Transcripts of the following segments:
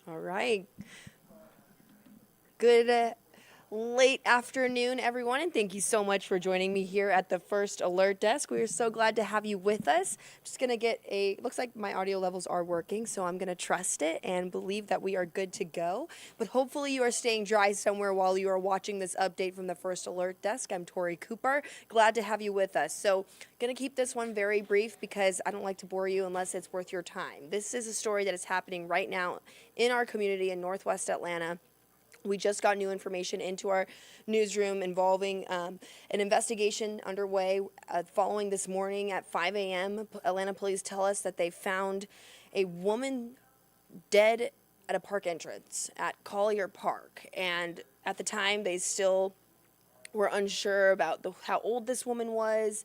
All right. Good late afternoon, everyone, and thank you so much for joining me here at the First Alert Desk. We are so glad to have you with us. Just going to get looks like my audio levels are working, so I'm going to trust it and believe that we are good to go. But hopefully you are staying dry somewhere while you are watching this update from the First Alert Desk. I'm Tori Cooper. Glad to have you with us. So, going to keep this one very brief because I don't like to bore you unless it's worth your time. This is a story that is happening right now in our community in Northwest Atlanta. We just got new information into our newsroom involving an investigation underway following this morning at 5 a.m. Atlanta police tell us that they found a woman dead at a park entrance at Collier Park. And at the time, they still were unsure about how old this woman was.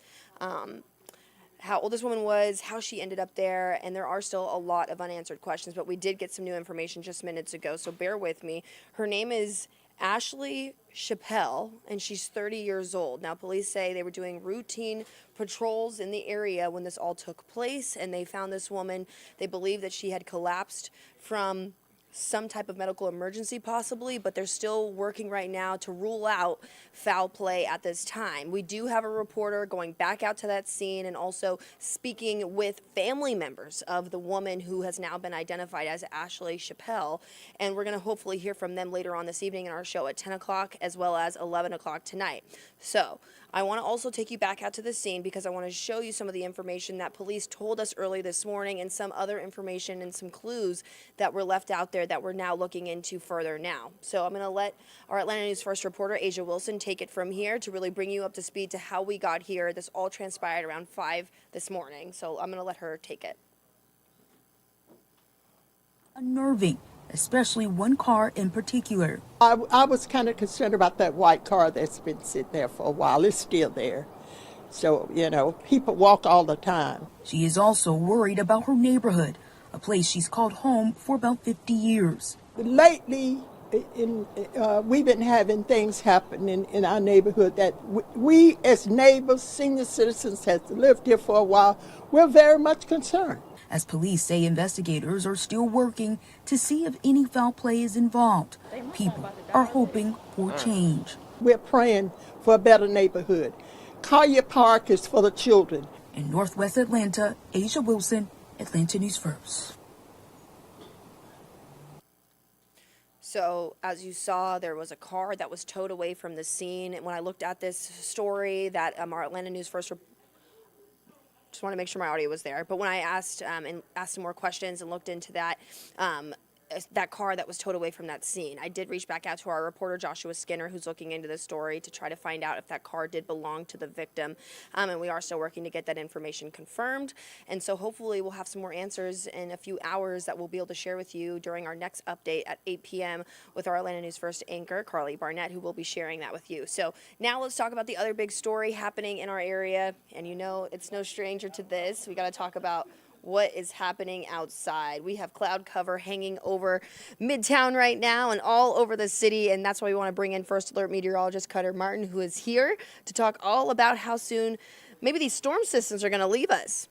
How she ended up there, and there are still a lot of unanswered questions, but we did get some new information just minutes ago, so bear with me. Her name is Ashley Chappelle, and she's 30 years old. Now, police say they were doing routine patrols in the area when this all took place, and they found this woman. They believe that she had collapsed from some type of medical emergency possibly, but they're still working right now to rule out foul play at this time. We do have a reporter going back out to that scene and also speaking with family members of the woman who has now been identified as Ashley Chappelle, and we're going to hopefully hear from them later on this evening in our show at 10 o'clock as well as 11 o'clock tonight. So I want to also take you back out to the scene because I want to show you some of the information that police told us early this morning and some other information and some clues that were left out there that we're now looking into further now. So I'm going to let our Atlanta News First reporter, Asia Wilson, take it from here to really bring you up to speed to how we got here. This all transpired around 5 this morning. So I'm going to let her take it. Unnerving, especially one car in particular. I was kind of concerned about that white car that's been sitting there for a while. It's still there. So, people walk all the time. She is also worried about her neighborhood, a place she's called home for about 50 years. Lately, we've been having things happen in our neighborhood that we as neighbors, senior citizens has lived here for a while, we're very much concerned. As police say, investigators are still working to see if any foul play is involved. People are hoping for change. We're praying for a better neighborhood. Collier Park is for the children. In Northwest Atlanta, Asia Wilson, Atlanta News First. So, as you saw, there was a car that was towed away from the scene. And when I looked at this story that our Atlanta News First just want to make sure my audio was there. But when I asked some more questions and looked into that car that was towed away from that scene, I did reach back out to our reporter Joshua Skinner, who's looking into this story to try to find out if that car did belong to the victim. And we are still working to get that information confirmed. And so hopefully we'll have some more answers in a few hours that we'll be able to share with you during our next update at 8 p.m. with our Atlanta News First anchor, Carly Barnett, who will be sharing that with you. So now let's talk about the other big story happening in our area. And it's no stranger to this. We got to talk about what is happening outside. We have cloud cover hanging over Midtown right now and all over the city, and that's why we want to bring in First Alert meteorologist Cutter Martin, who is here to talk all about how soon maybe these storm systems are going to leave us.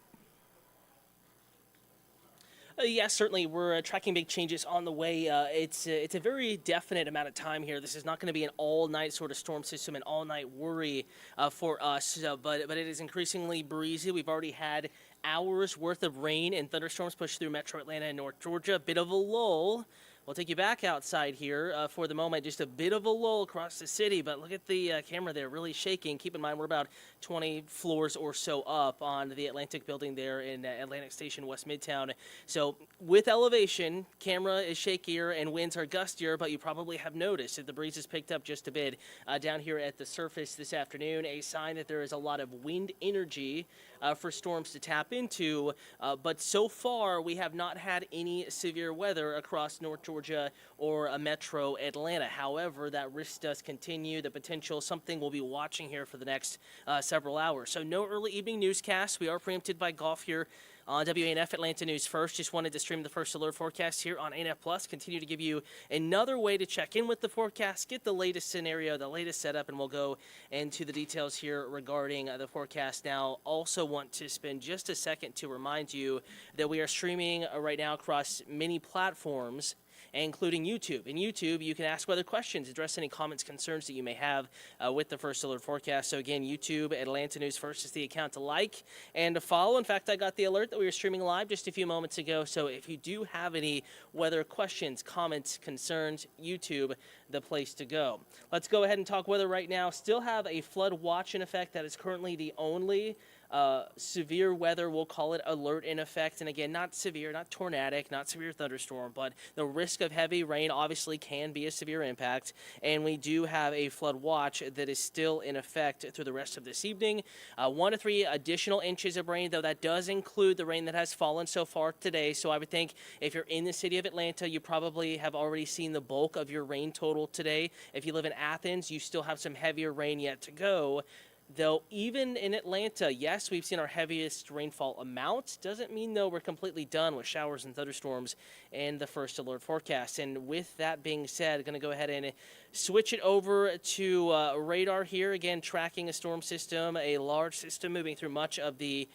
Yes, certainly. We're tracking big changes on the way. It's a very definite amount of time here. This is not going to be an all-night sort of storm system, an all-night worry for us, but it is increasingly breezy. We've already had hours worth of rain and thunderstorms push through Metro Atlanta and North Georgia. A bit of a lull. We'll take you back outside here for the moment. Just a bit of a lull across the city, but look at the camera there, really shaking. Keep in mind we're about 20 floors or so up on the Atlantic building there in Atlantic Station, West Midtown. So with elevation, camera is shakier and winds are gustier, but you probably have noticed that the breeze has picked up just a bit down here at the surface this afternoon, a sign that there is a lot of wind energy for storms to tap into. But so far, we have not had any severe weather across North Georgia or Metro Atlanta. However, that risk does continue. The potential, something we'll be watching here for the next several hours. So no early evening newscast. We are preempted by golf here on WANF Atlanta News First. Just wanted to stream the First Alert forecast here on ANF Plus. Continue to give you another way to check in with the forecast, get the latest scenario, the latest setup, and we'll go into the details here regarding the forecast. Now, also want to spend just a second to remind you that we are streaming right now across many platforms, including YouTube. In YouTube, you can ask weather questions, address any comments, concerns that you may have with the First Alert forecast. So again, YouTube, Atlanta News First is the account to like and to follow. In fact, I got the alert that we were streaming live just a few moments ago. So if you do have any weather questions, comments, concerns, YouTube, the place to go. Let's go ahead and talk weather right now. Still have a flood watch in effect. That is currently the only severe weather, we'll call it, alert in effect. And again, not severe, not tornadic, not severe thunderstorm, but the risk of heavy rain obviously can be a severe impact. And we do have a flood watch that is still in effect through the rest of this evening. 1 to 3 additional inches of rain, though that does include the rain that has fallen so far today. So I would think if you're in the city of Atlanta, you probably have already seen the bulk of your rain total today. If you live in Athens, you still have some heavier rain yet to go. Though even in Atlanta, yes, we've seen our heaviest rainfall amount. Doesn't mean, though, we're completely done with showers and thunderstorms in the First Alert forecast. And with that being said, I'm going to go ahead and switch it over to radar here. Again, tracking a storm system, a large system moving through much of the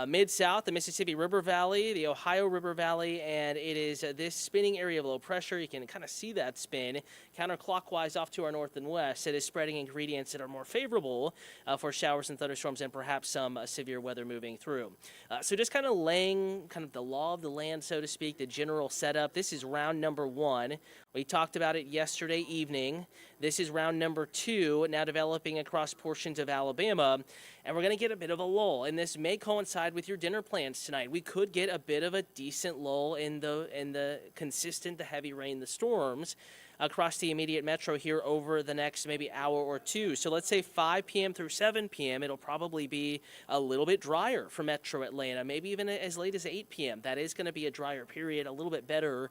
Mid-South, the Mississippi River Valley, the Ohio River Valley, and it is this spinning area of low pressure. You can kind of see that spin counterclockwise off to our north and west. It is spreading ingredients that are more favorable for showers and thunderstorms and perhaps some severe weather moving through. So just kind of laying kind of the law of the land, so to speak, the general setup. This is round number 1. We talked about it yesterday evening. This is round number 2, now developing across portions of Alabama. And we're going to get a bit of a lull, and this may coincide with your dinner plans tonight. We could get a bit of a decent lull in the consistent, the heavy rain, the storms across the immediate metro here over the next maybe hour or two. So let's say 5 p.m. through 7 p.m. It'll probably be a little bit drier for metro Atlanta, maybe even as late as 8 p.m. That is going to be a drier period, a little bit better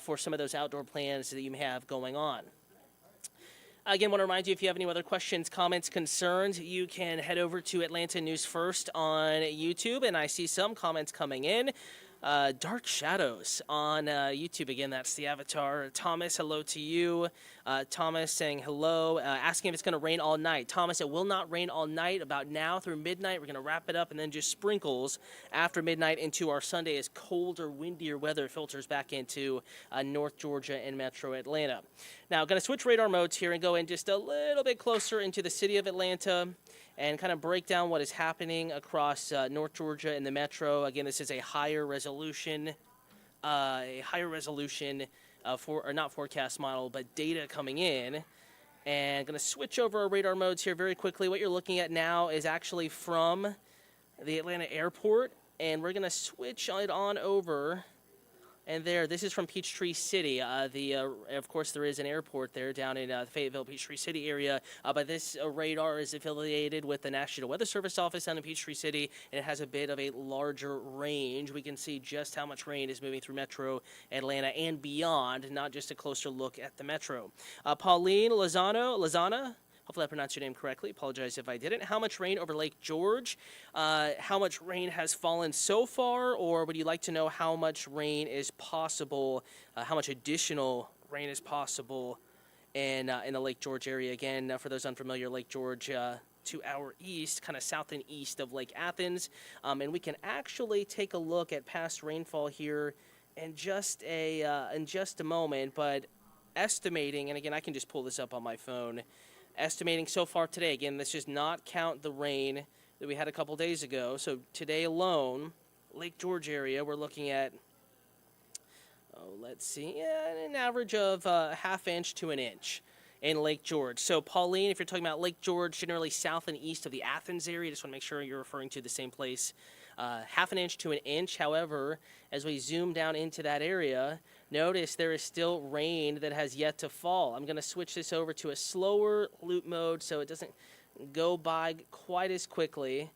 for some of those outdoor plans that you may have going on. Again, want to remind you, if you have any other questions, comments, concerns, you can head over to Atlanta News First on YouTube, and I see some comments coming in. Dark Shadows on YouTube. Again, that's the avatar. Thomas, hello to you. Thomas saying hello, asking if it's going to rain all night. Thomas, it will not rain all night. About now through midnight, we're going to wrap it up, and then just sprinkles after midnight into our Sunday as colder, windier weather filters back into North Georgia and Metro Atlanta. Now, going to switch radar modes here and go in just a little bit closer into the city of Atlanta and kind of break down what is happening across North Georgia and the metro. Again, this is a higher resolution not forecast model, but data coming in. And going to switch over our radar modes here very quickly. What you're looking at now is actually from the Atlanta airport, and we're going to switch it on over. And this is from Peachtree City. Of course, there is an airport there down in the Fayetteville, Peachtree City area. But this radar is affiliated with the National Weather Service office down in Peachtree City, and it has a bit of a larger range. We can see just how much rain is moving through Metro Atlanta and beyond, not just a closer look at the Metro. Pauline Lozana. Hopefully I pronounced your name correctly. Apologize if I didn't. How much rain over Lake George? How much rain has fallen so far? Or would you like to know how much rain is possible, how much additional rain is possible in the Lake George area? Again, for those unfamiliar, Lake George to our east, kind of south and east of Lake Athens. And we can actually take a look at past rainfall here in just a moment. But estimating, and again, I can just pull this up on my phone, estimating so far today, again, this does not count the rain that we had a couple days ago. So today alone, Lake George area, we're looking at, let's see, an average of ½ inch to an inch in Lake George. So Pauline, if you're talking about Lake George, generally south and east of the Athens area, just want to make sure you're referring to the same place. ½ inch to an inch. However, as we zoom down into that area, notice there is still rain that has yet to fall. I'm going to switch this over to a slower loop mode so it doesn't go by quite as quickly.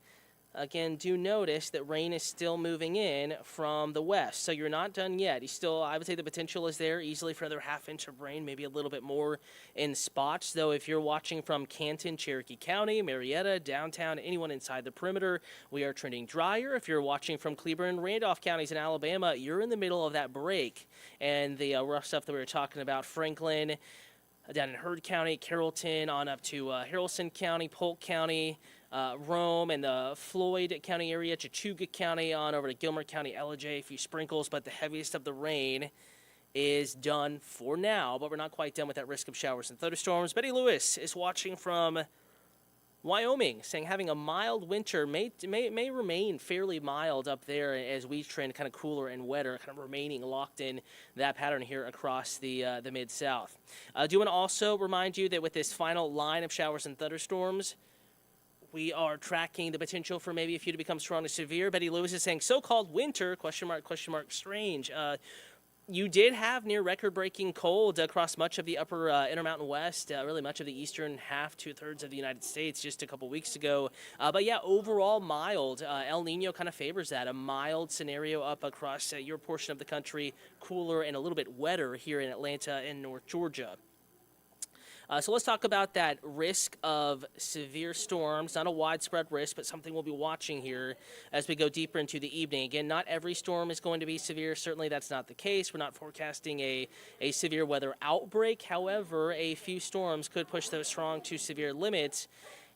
Again, do notice that rain is still moving in from the west, so you're not done yet. I would say the potential is there easily for another ½ inch of rain, maybe a little bit more in spots. Though if you're watching from Canton, Cherokee County, Marietta, downtown, anyone inside the perimeter, we are trending drier. If you're watching from Cleburne, Randolph counties in Alabama, you're in the middle of that break. And the rough stuff that we were talking about, Franklin, down in Heard County, Carrollton, on up to Haralson County, Polk County, Rome and the Floyd County area, Chattooga County, on over to Gilmer County, LJ, a few sprinkles, but the heaviest of the rain is done for now, but we're not quite done with that risk of showers and thunderstorms. Betty Lewis is watching from Wyoming, saying having a mild winter may remain fairly mild up there as we trend kind of cooler and wetter, kind of remaining locked in that pattern here across the Mid-South. I do want to also remind you that with this final line of showers and thunderstorms, we are tracking the potential for maybe a few to become strong to severe. Betty Lewis is saying so-called winter, question mark, strange. You did have near record-breaking cold across much of the upper Intermountain West, really much of the eastern half, 2/3 of the United States just a couple weeks ago. But yeah, overall mild. El Nino kind of favors that, a mild scenario up across your portion of the country, cooler and a little bit wetter here in Atlanta and North Georgia. So let's talk about that risk of severe storms. Not a widespread risk, but something we'll be watching here as we go deeper into the evening. Again, not every storm is going to be severe. Certainly that's not the case. We're not forecasting a severe weather outbreak. However, a few storms could push those strong to severe limits.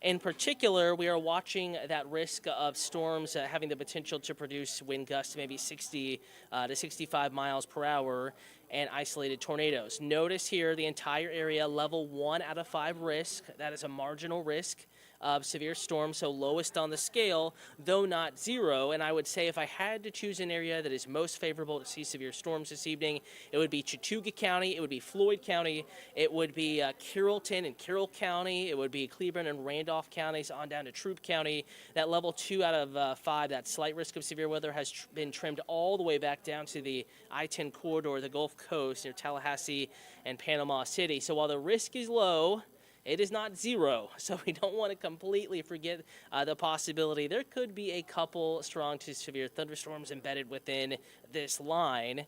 In particular, we are watching that risk of storms having the potential to produce wind gusts maybe 60 to 65 miles per hour and isolated tornadoes. Notice here the entire area, level 1 out of 5 risk. That is a marginal risk of severe storm, so lowest on the scale, though not 0. And I would say if I had to choose an area that is most favorable to see severe storms this evening, it would be Chattooga County, it would be Floyd County, it would be Carrollton and Carroll County, it would be Cleveland and Randolph counties on down to Troup County. That level 2 out of 5, that slight risk of severe weather has been trimmed all the way back down to the I-10 corridor, the Gulf Coast near Tallahassee and Panama City. So while the risk is low, it is not 0, so we don't want to completely forget the possibility. There could be a couple strong to severe thunderstorms embedded within this line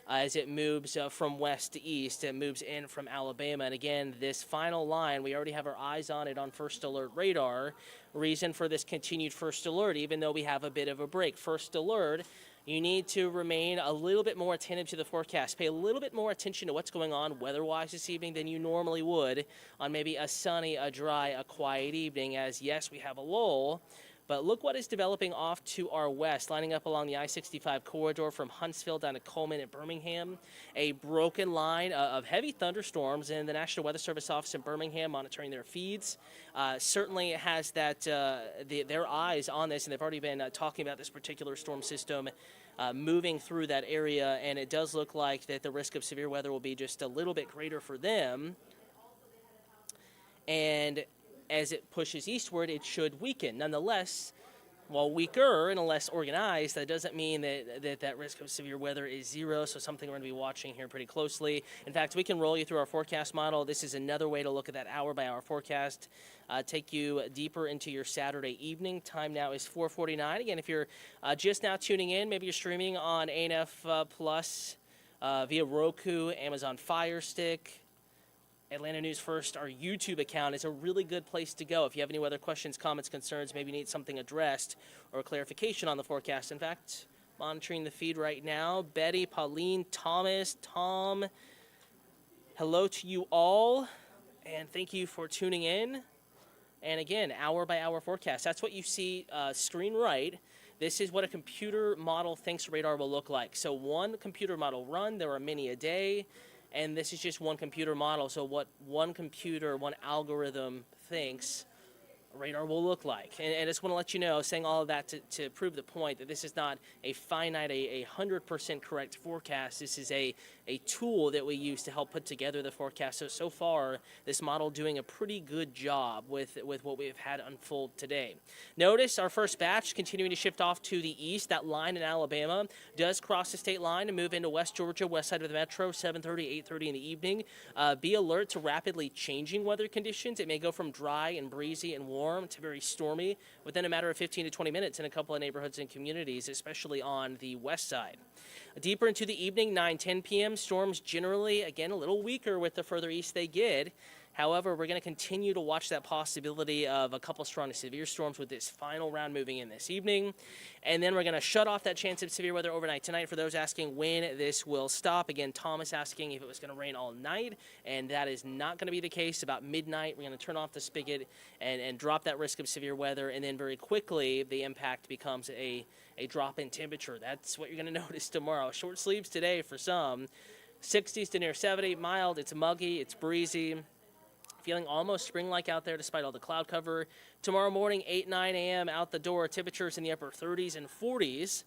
as it moves from west to east. It moves in from Alabama. And again, this final line, we already have our eyes on it on first alert radar. Reason for this continued first alert, even though we have a bit of a break. First alert, you need to remain a little bit more attentive to the forecast. Pay a little bit more attention to what's going on weather-wise this evening than you normally would on maybe a sunny, a dry, a quiet evening, as yes, we have a lull. But look what is developing off to our west, lining up along the I-65 corridor from Huntsville down to Coleman and Birmingham. A broken line of heavy thunderstorms, and the National Weather Service office in Birmingham monitoring their feeds certainly has that their eyes on this, and they've already been talking about this particular storm system moving through that area, and it does look like that the risk of severe weather will be just a little bit greater for them. And as it pushes eastward, it should weaken. Nonetheless, while weaker and less organized, that doesn't mean that risk of severe weather is 0, so something we're going to be watching here pretty closely. In fact, we can roll you through our forecast model. This is another way to look at that hour-by-hour forecast, take you deeper into your Saturday evening. Time now is 4:49. Again, if you're just now tuning in, maybe you're streaming on ANF Plus via Roku, Amazon Fire Stick, Atlanta News First, our YouTube account is a really good place to go if you have any weather questions, comments, concerns, maybe need something addressed or clarification on the forecast. In fact, monitoring the feed right now, Betty, Pauline, Thomas, Tom, hello to you all, and thank you for tuning in. And again, hour-by-hour forecast. That's what you see screen right. This is what a computer model thinks radar will look like. So one computer model run, there are many a day. And this is just one computer model, so what one computer, one algorithm thinks radar will look like. And I just want to let you know, saying all of that to prove the point that this is not a finite, a 100% correct forecast. This is a tool that we use to help put together the forecast. So far, this model doing a pretty good job with what we've had unfold today. Notice our first batch continuing to shift off to the east. That line in Alabama does cross the state line and move into West Georgia, west side of the metro, 7:30, 8:30 in the evening. Be alert to rapidly changing weather conditions. It may go from dry and breezy and warm to very stormy within a matter of 15 to 20 minutes in a couple of neighborhoods and communities, especially on the west side. Deeper into the evening, 9-10 p.m., storms generally, again, a little weaker with the further east they get. However, we're going to continue to watch that possibility of a couple strong to severe storms with this final round moving in this evening. And then we're going to shut off that chance of severe weather overnight tonight for those asking when this will stop. Again, Thomas asking if it was going to rain all night, and that is not going to be the case. About midnight, we're going to turn off the spigot and drop that risk of severe weather, and then very quickly the impact becomes a drop in temperature. That's what you're going to notice tomorrow. Short sleeves today for some. 60s to near 70, mild, it's muggy, it's breezy. Feeling almost spring-like out there despite all the cloud cover. Tomorrow morning, 8, 9 a.m. out the door, temperatures in the upper 30s and 40s.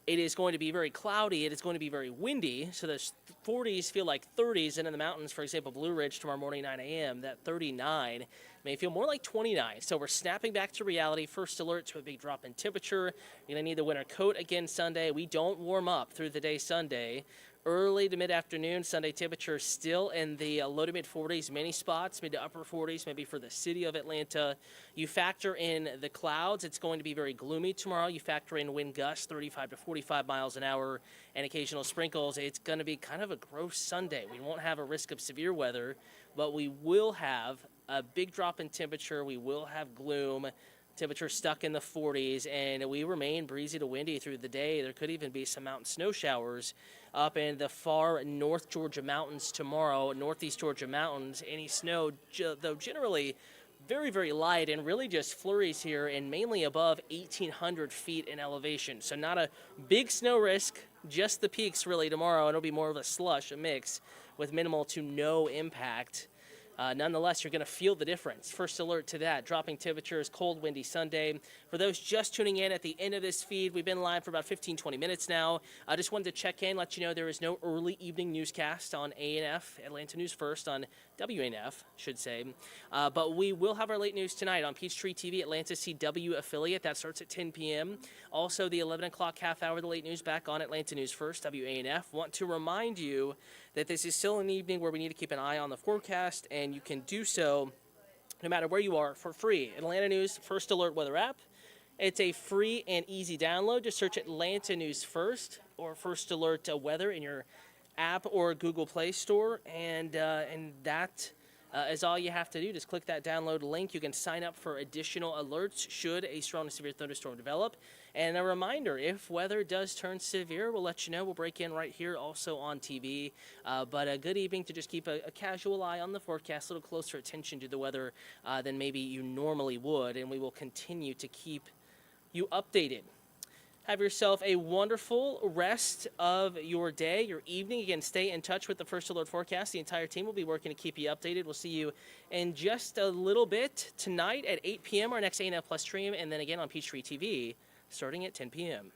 It is going to be very cloudy. It is going to be very windy. So the 40s feel like 30s. And in the mountains, for example, Blue Ridge tomorrow morning, 9 a.m., that 39 may feel more like 29. So we're snapping back to reality. First alert to a big drop in temperature. You're going to need the winter coat again Sunday. We don't warm up through the day Sunday. Early to mid-afternoon, Sunday temperatures still in the low to mid-40s, many spots, mid to upper 40s, maybe for the city of Atlanta. You factor in the clouds, it's going to be very gloomy tomorrow. You factor in wind gusts, 35 to 45 miles an hour, and occasional sprinkles. It's going to be kind of a gross Sunday. We won't have a risk of severe weather, but we will have a big drop in temperature. We will have gloom. Temperature stuck in the 40s, and we remain breezy to windy through the day. There could even be some mountain snow showers up in the far North Georgia mountains tomorrow, Northeast Georgia mountains. Any snow, though generally very, very light, and really just flurries here and mainly above 1,800 feet in elevation. So not a big snow risk, just the peaks really tomorrow. It'll be more of a slush, a mix with minimal to no impact. Nonetheless, you're going to feel the difference. First alert to that. Dropping temperatures, cold, windy Sunday. For those just tuning in at the end of this feed, we've been live for about 15, 20 minutes now. I just wanted to check in, let you know there is no early evening newscast on ANF, Atlanta News First, on WANF, should say. But we will have our late news tonight on Peachtree TV, Atlanta CW affiliate. That starts at 10 p.m. Also, the 11 o'clock half hour, the late news back on Atlanta News First, WANF. Want to remind you that this is still an evening where we need to keep an eye on the forecast, and you can do so no matter where you are for free. Atlanta News First Alert Weather app. It's a free and easy download. Just search Atlanta News First or First Alert Weather in your app or Google Play Store, and that is all you have to do. Just click that download link. You can sign up for additional alerts should a strong to severe thunderstorm develop. And a reminder, if weather does turn severe, we'll let you know. We'll break in right here also on TV. But a good evening to just keep a casual eye on the forecast, a little closer attention to the weather than maybe you normally would. And we will continue to keep you updated. Have yourself a wonderful rest of your day, your evening. Again, stay in touch with the First Alert forecast. The entire team will be working to keep you updated. We'll see you in just a little bit tonight at 8 p.m., our next ANF Plus stream, and then again on Peachtree TV starting at 10 p.m.